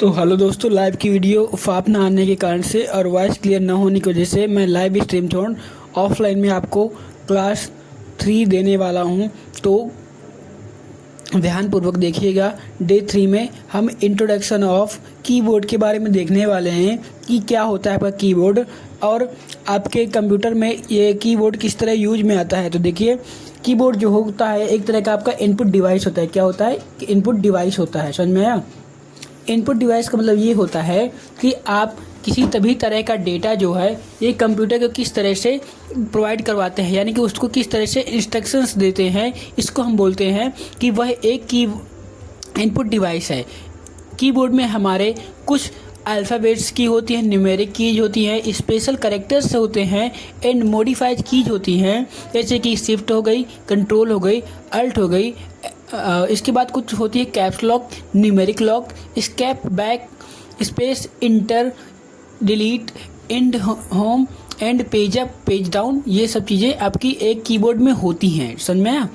तो हेलो दोस्तों, लाइव की वीडियो फाप ना आने के कारण से और वॉइस क्लियर ना होने की वजह से मैं लाइव स्ट्रीम छोड़ ऑफलाइन में आपको क्लास 3 देने वाला हूं। तो ध्यानपूर्वक देखिएगा। डे 3 में हम इंट्रोडक्शन ऑफ कीबोर्ड के बारे में देखने वाले हैं कि क्या होता है आपका कीबोर्ड और आपके कंप्यूटर में ये कीबोर्ड किस तरह यूज में आता है। तो देखिए, कीबोर्ड जो होता है एक तरह का आपका इनपुट डिवाइस होता है। क्या होता है? इनपुट डिवाइस होता है। समझ में आया? इनपुट डिवाइस का मतलब ये होता है कि आप किसी तभी तरह का डेटा जो है ये कंप्यूटर को किस तरह से प्रोवाइड करवाते हैं, यानी कि उसको किस तरह से इंस्ट्रक्शंस देते हैं, इसको हम बोलते हैं कि वह एक की इनपुट डिवाइस है। कीबोर्ड में हमारे कुछ अल्फ़ाबेट्स की होती हैं, न्यूमेरिक कीज होती हैं, स्पेशल कैरेक्टर्स होते हैं एंड मॉडिफाइड कीज होती हैं, जैसे कि शिफ्ट हो गई, कंट्रोल हो गई, अल्ट हो गई। इसके बाद कुछ होती है caps lock, numeric lock, escape, back space, enter, delete, end home end page up, page down. ये सब चीज़ें आपकी एक कीबोर्ड में होती हैं। समझ में आया?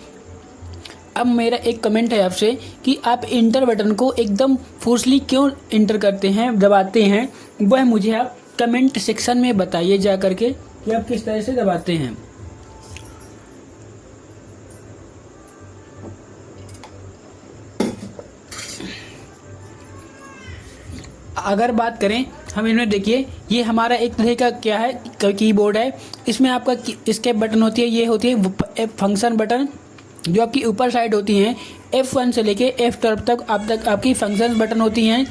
अब मेरा एक कमेंट है आपसे कि आप इंटर बटन को एकदम फोर्सली क्यों इंटर करते हैं, दबाते हैं, वह मुझे आप कमेंट सेक्शन में बताइए जा करके कि आप किस तरह से दबाते हैं। अगर बात करें हम इनमें, देखिए ये हमारा एक तरह का क्या है, कीबोर्ड है। इसमें आपका स्केप बटन होती है, ये होती है फंक्शन बटन जो आपकी ऊपर साइड होती हैं। F1 से लेके F12 तक आपकी फंक्शन बटन होती हैं।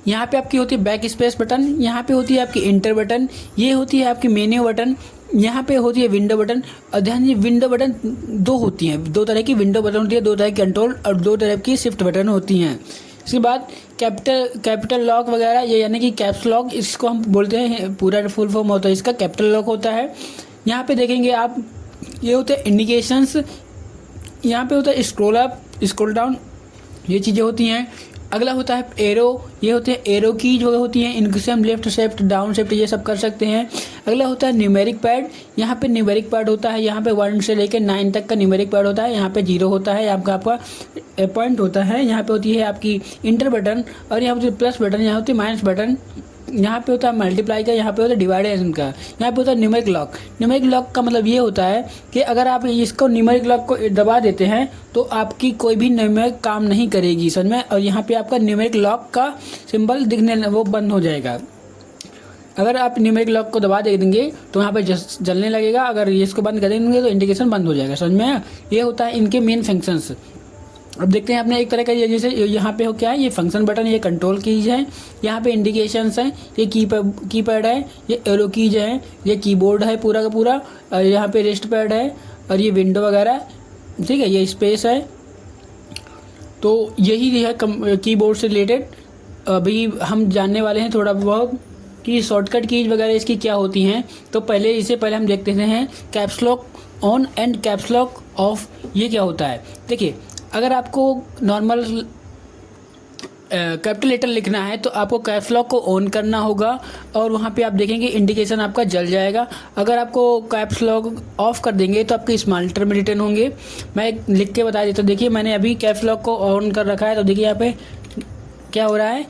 यहाँ पे आपकी होती है बैक स्पेस बटन, यहाँ पे होती है आपकी इंटर बटन, ये होती है आपकी मेन्यू बटन, यहाँ पे होती है विंडो बटन। और ध्यान दीजिए, विंडो बटन दो होती हैं, दो तरह की विंडो बटन होती है, दो तरह की कंट्रोल और दो तरह की शिफ्ट बटन होती हैं। इसके बाद कैपिटल लॉक वगैरह, ये यानी कि कैप्स लॉक, इसको हम बोलते हैं, पूरा फुल फॉर्म होता है इसका, कैपिटल लॉक होता है। यहाँ पे देखेंगे आप, ये होते हैं इंडिकेशंस, यहाँ पे होता है स्क्रॉल अप, स्क्रॉल डाउन, ये चीज़ें होती हैं। अगला होता है एरो, ये होते हैं एरो की जो होती हैं, इनको से हम लेफ्ट शिफ्ट, डाउन शिफ्ट ये सब कर सकते हैं। अगला होता है न्यूमेरिक पैड, यहाँ पे न्यूमेरिक पैड होता है, यहाँ पे 1 से लेकर 9 तक का न्यूमेरिक पैड होता है। यहाँ पे 0 होता है, आपका पॉइंट होता है। यहाँ पे होती है आपकी इंटर बटन, और यहाँ होती है प्लस बटन, यहाँ होती है माइनस बटन, यहाँ पे होता है मल्टीप्लाई का, यहाँ पे होता है डिवाइडेशन का, यहाँ पे होता है न्यूमेरिक लॉक। न्यूमेरिक लॉक का मतलब ये होता है कि अगर आप इसको न्यूमेरिक लॉक को दबा देते हैं तो आपकी कोई भी न्यूमेरिक काम नहीं करेगी, समझ में। और यहाँ पे आपका न्यूमेरिक लॉक का सिंबल दिखने वो बंद हो जाएगा। अगर आप न्यूमेरिक लॉक को दबा दे देंगे तो यहाँ पे जलने लगेगा, अगर इसको बंद कर देंगे तो इंडिकेशन बंद हो जाएगा, समझ में। ये होता है इनके मेन फंक्शंस। अब देखते हैं अपने एक तरह का, ये जैसे यहाँ पे हो क्या है, ये फंक्शन बटन, ये कंट्रोल कीज है, यहाँ पे इंडिकेशंस हैं, ये कीपैड है, ये एरो कीज है, ये कीबोर्ड है पूरा का पूरा, और यहाँ पे रेस्ट पैड है, और ये विंडो वगैरह, ठीक है, ये स्पेस है। तो यही है कीबोर्ड से रिलेटेड। अभी हम जानने वाले हैं थोड़ा बहुत कि शॉर्टकट कीज वगैरह इसकी क्या होती हैं। तो इससे पहले हम देखते हैं caps lock on and caps lock of, ये क्या होता है। देखिए, अगर आपको नॉर्मल कैपिटल लेटर लिखना है तो आपको कैप्स लॉक को ऑन करना होगा, और वहाँ पे आप देखेंगे इंडिकेशन आपका जल जाएगा। अगर आपको कैप्स लॉक ऑफ कर देंगे तो आपके स्मॉल लेटर में रिटर्न होंगे। मैं लिख के बता देता हूँ। देखिए, मैंने अभी कैप्स लॉक को ऑन कर रखा है, तो देखिए यहाँ पे क्या हो रहा है,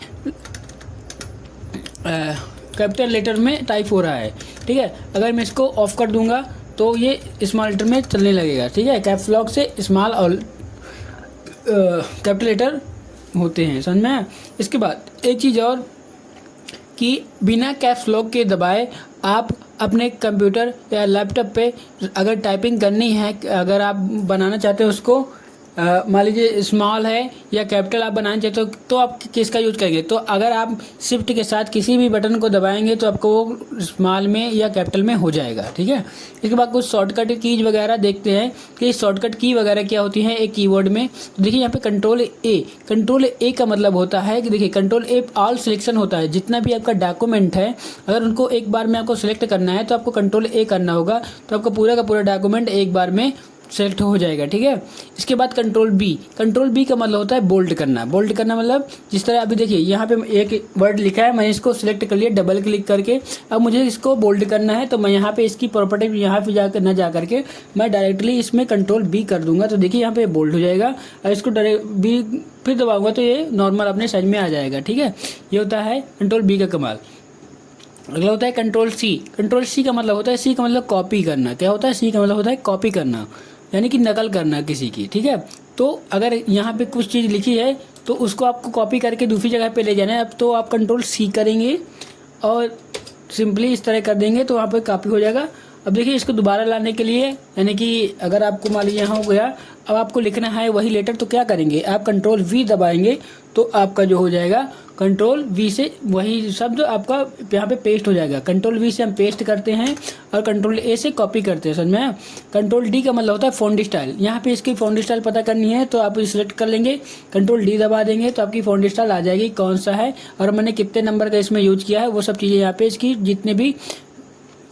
कैपिटल लेटर में टाइप हो रहा है, ठीक है। अगर मैं इसको ऑफ कर दूंगा तो ये स्मॉल लेटर में चलने लगेगा, ठीक है। कैप्स लॉक से स्मॉल और कैपिटल लेटर होते हैं, समझ में। इसके बाद एक चीज़ और कि बिना कैप्स लॉक के दबाए आप अपने कंप्यूटर या लैपटॉप पे अगर टाइपिंग करनी है, अगर आप बनाना चाहते हो उसको, मान लीजिए स्मॉल है या कैपिटल आप बनाना चाहते हो, तो आप किसका यूज करेंगे। तो अगर आप शिफ्ट के साथ किसी भी बटन को दबाएंगे तो आपको वो स्मॉल में या कैपिटल में हो जाएगा, ठीक है। इसके बाद कुछ शॉर्टकट कीज वगैरह देखते हैं कि शॉर्टकट की वगैरह क्या होती है एक कीबोर्ड में। तो देखिए यहाँ पे कंट्रोल ए का मतलब होता है कि देखिए कंट्रोल ए ऑल सिलेक्शन होता है। जितना भी आपका डॉक्यूमेंट है, अगर उनको एक बार में आपको सिलेक्ट करना है तो आपको कंट्रोल ए करना होगा, तो आपका पूरा का पूरा डॉक्यूमेंट एक बार में सेलेक्ट हो जाएगा, ठीक है। इसके बाद कंट्रोल बी का मतलब होता है बोल्ड करना। बोल्ड करना मतलब जिस तरह अभी देखिए यहाँ पे एक वर्ड लिखा है, मैंने इसको सिलेक्ट कर लिया डबल क्लिक करके। अब मुझे इसको बोल्ड करना है तो मैं यहाँ पे इसकी प्रॉपर्टी यहाँ पे जाकर न जा करके मैं डायरेक्टली इसमें कंट्रोल बी कर दूंगा, तो देखिए यहाँ पे बोल्ड हो जाएगा। और इसको डायरेक्ट बी फिर दबाऊंगा तो ये नॉर्मल अपने साइज में आ जाएगा, ठीक है। ये होता है कंट्रोल बी का कमाल। अगला होता है कंट्रोल सी। कंट्रोल सी का मतलब होता है, सी का मतलब कॉपी करना। क्या होता है? सी का मतलब होता है कॉपी करना, यानी कि नकल करना किसी की, ठीक है। तो अगर यहाँ पे कुछ चीज़ लिखी है तो उसको आपको कॉपी करके दूसरी जगह पे ले जाना है। अब तो आप कंट्रोल सी करेंगे और सिंपली इस तरह कर देंगे तो वहाँ पे कॉपी हो जाएगा। अब देखिए इसको दोबारा लाने के लिए, यानी कि अगर आपको मान लीजिए यहाँ हो गया, अब आपको लिखना है वही लेटर, तो क्या करेंगे? आप कंट्रोल वी दबाएंगे तो आपका जो हो जाएगा कंट्रोल वी से वही शब्द आपका यहाँ पे पेस्ट हो जाएगा। कंट्रोल वी से हम पेस्ट करते हैं और कंट्रोल ए से कॉपी करते हैं, समझ में। कंट्रोल डी का मतलब होता है फॉन्ट स्टाइल। यहाँ पे इसकी फॉन्ट स्टाइल पता करनी है तो आप सिलेक्ट कर लेंगे, कंट्रोल डी दबा देंगे तो आपकी फॉन्ट स्टाइल आ जाएगी कौन सा है और मैंने कितने नंबर का इसमें यूज किया है, वो सब चीज़ें यहाँ पे इसकी जितने भी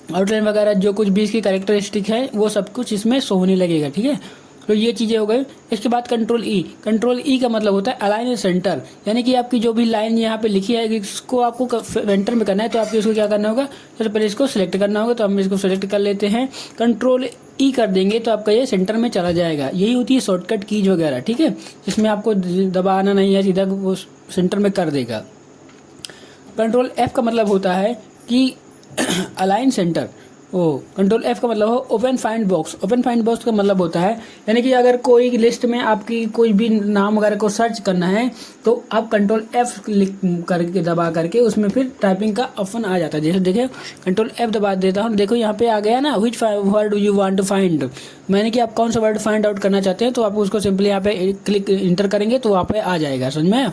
आउटलाइन वगैरह जो कुछ भी इसकी कैरेक्टरिस्टिक है वो सब कुछ इसमें शो होने लगेगा, ठीक है। तो ये चीज़ें हो गई। इसके बाद कंट्रोल ई। कंट्रोल ई का मतलब होता है अलाइन सेंटर, यानी कि आपकी जो भी लाइन यहाँ पे लिखी है इसको आपको सेंटर में करना है तो आपको इसको क्या करना होगा? सबसे पहले इसको सिलेक्ट करना होगा, तो हम इसको सिलेक्ट कर लेते हैं। कंट्रोल ई कर देंगे तो आपका ये सेंटर में चला जाएगा। यही होती है शॉर्टकट कीज वगैरह, ठीक है। इसमें आपको दबाना नहीं है, सीधा वो सेंटर में कर देगा। कंट्रोल एफ का मतलब होता है कि अलाइन सेंटर। कंट्रोल एफ का मतलब हो open find box. Open find box का मतलब होता है यानी कि अगर कोई लिस्ट में आपकी कोई भी नाम वगैरह को सर्च करना है तो आप कंट्रोल एफ क्लिक करके दबा करके उसमें फिर टाइपिंग का ऑप्शन आ जाता है। जैसे देखिए कंट्रोल एफ दबा देता हूँ, देखो यहाँ पे आ गया ना, which word you want to find, मैंने कि आप कौन सा वर्ड फाइंड आउट करना चाहते हैं तो आप उसको सिंपली यहाँ पे क्लिक इंटर करेंगे तो वहाँ पे आ जाएगा, समझ में।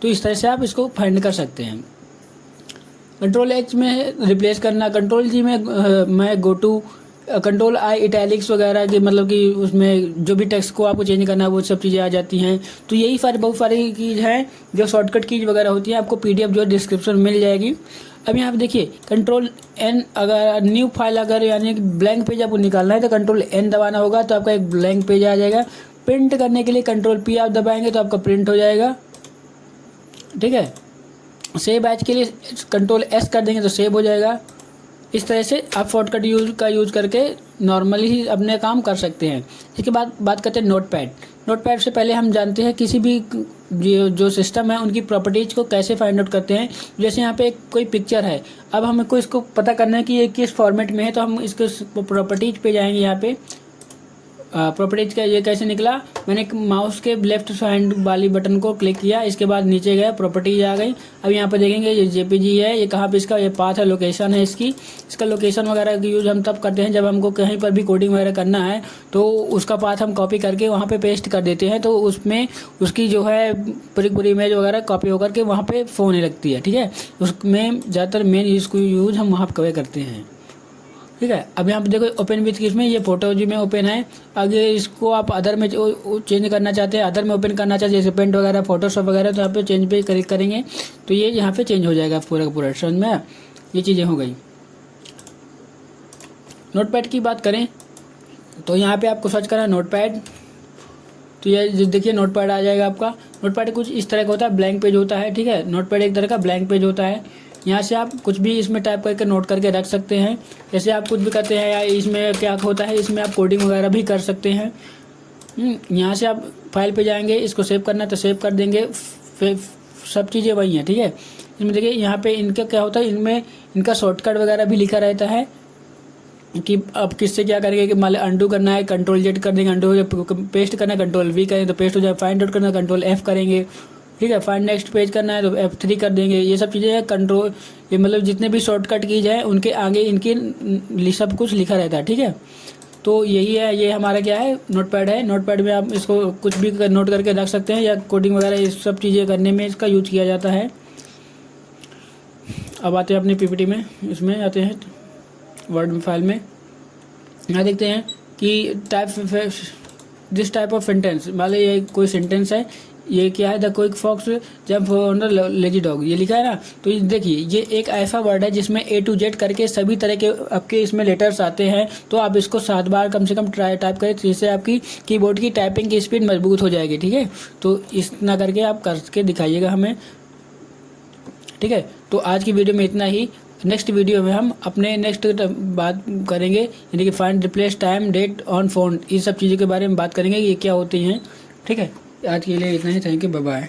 तो इस तरह से आप इसको फाइंड कर सकते हैं। कंट्रोल एच में रिप्लेस करना। कंट्रोल जी में मैं go to. Control I italics वगैरह की मतलब कि उसमें जो भी टेक्स्ट को आपको चेंज करना है वो सब चीज़ें आ जाती हैं। तो यही बहुत सारी चीज़ है जो शॉर्टकट कीज वगैरह होती है, आपको पीडीएफ जो है डिस्क्रिप्शन मिल जाएगी। अब यहाँ पे देखिए कंट्रोल एन, अगर न्यू फाइल अगर यानी कि ब्लैंक पेज आपको निकालना है तो कंट्रोल एन दबाना होगा तो आपका एक ब्लैंक पेज आ जाएगा। प्रिंट करने के लिए कंट्रोल पी आप दबाएंगे तो आपका प्रिंट हो जाएगा, ठीक है। सेव एज के लिए कंट्रोल एस कर देंगे तो सेव हो जाएगा। इस तरह से आप शॉर्टकट यूज करके नॉर्मली ही अपने काम कर सकते हैं। इसके बाद बात करते हैं नोटपैड। नोटपैड से पहले हम जानते हैं किसी भी जो सिस्टम है उनकी प्रॉपर्टीज़ को कैसे फाइंड आउट करते हैं। जैसे यहाँ पे कोई पिक्चर है, अब हमको इसको पता करना है कि ये किस फॉर्मेट में है तो हम इसको प्रॉपर्टीज़ पे जाएंगे। यहाँ पे प्रॉपर्टीज का ये कैसे निकला, मैंने माउस के लेफ्ट हैंड वाली बटन को क्लिक किया, इसके बाद नीचे गया प्रॉपर्टीज आ गई। अब यहाँ पे देखेंगे ये जेपीजी है, ये कहाँ पे इसका ये पाथ है, लोकेशन है इसका लोकेशन वगैरह की यूज़ हम तब करते हैं जब हमको कहीं पर भी कोडिंग वगैरह करना है तो उसका पाथ हम कॉपी करके वहाँ पे पेस्ट कर देते हैं तो उसमें उसकी जो है पूरी इमेज वगैरह कॉपी होकर के वहाँ पे होने लगती है, ठीक है। उसमें ज़्यादातर मेन इसको यूज़ हम वहाँ पर करते हैं, ठीक है। अब यहाँ पे देखो ओपन विथ किस में, ये फोटो जी में ओपन है। आगे इसको आप अदर में चेंज करना चाहते हैं, अदर में ओपन करना चाहते हैं जैसे पेंट वगैरह फोटोशॉप वगैरह, तो यहाँ पे चेंज पे क्लिक करेंगे तो ये यहाँ पे चेंज हो जाएगा पूरा का पूरा, समझ में। ये चीज़ें हो गई। नोटपैड की बात करें तो यहाँ पे आपको सर्च करना है नोटपैड, तो ये देखिए नोटपैड आ जाएगा आपका। नोटपैड कुछ इस तरह का होता है, ब्लैंक पेज होता है, ठीक है। नोटपैड एक तरह का ब्लैंक पेज होता है। यहाँ से आप कुछ भी इसमें टाइप करके नोट करके रख सकते हैं। जैसे आप कुछ भी करते हैं या इसमें क्या होता है, इसमें आप कोडिंग वगैरह भी कर सकते हैं। यहाँ से आप फाइल पे जाएंगे, इसको सेव करना है तो सेव कर देंगे, सब चीज़ें वही हैं, ठीक है। इसमें देखिए यहाँ पे इनका क्या होता है, इनमें इनका शॉर्टकट वगैरह भी लिखा रहता है कि आप किससे क्या करेंगे कि मान लो अंडू करना है कंट्रोल जेड कर देंगे, अंडू पेस्ट करना है कंट्रोल वी करेंगे तो पेस्ट हो जाए, फाइंड आउट करना है कंट्रोल एफ करेंगे, ठीक है। फाइंड नेक्स्ट पेज करना है तो F3 कर देंगे। ये सब चीज़ें कंट्रोल, ये मतलब जितने भी शॉर्टकट कीज हैं उनके आगे इनके सब कुछ लिखा रहता है, ठीक है। तो यही है, ये हमारा क्या है नोटपैड है। नोटपैड में आप इसको कुछ भी नोट करके रख सकते हैं या कोडिंग वगैरह ये सब चीज़ें करने में इसका यूज किया जाता है। अब आते हैं अपनी पीपीटी में, इसमें आते हैं वर्ड फाइल में। यहाँ देखते हैं कि दिस टाइप ऑफ सेंटेंस, मान लो ये कोई सेंटेंस है, ये क्या है, the quick fox jump on the lazy dog, ये लिखा है ना। तो ये देखिए ये एक ऐसा वर्ड है जिसमें A to Z करके सभी तरह के आपके इसमें लेटर्स आते हैं। तो आप इसको 7 बार कम से कम टाइप करें, जिससे आपकी कीबोर्ड की टाइपिंग की स्पीड मजबूत हो जाएगी। ठीक है, तो इतना करके आप करके दिखाइएगा हमें। ठीक है, तो आज की वीडियो में इतना ही। नेक्स्ट वीडियो में हम अपने नेक्स्ट बात करेंगे, यानी कि find replace time date on phone, इस सब चीज़ों के बारे में बात करेंगे, ये क्या होती हैं। ठीक है, आज के लिए इतना ही। Thank you, bye bye.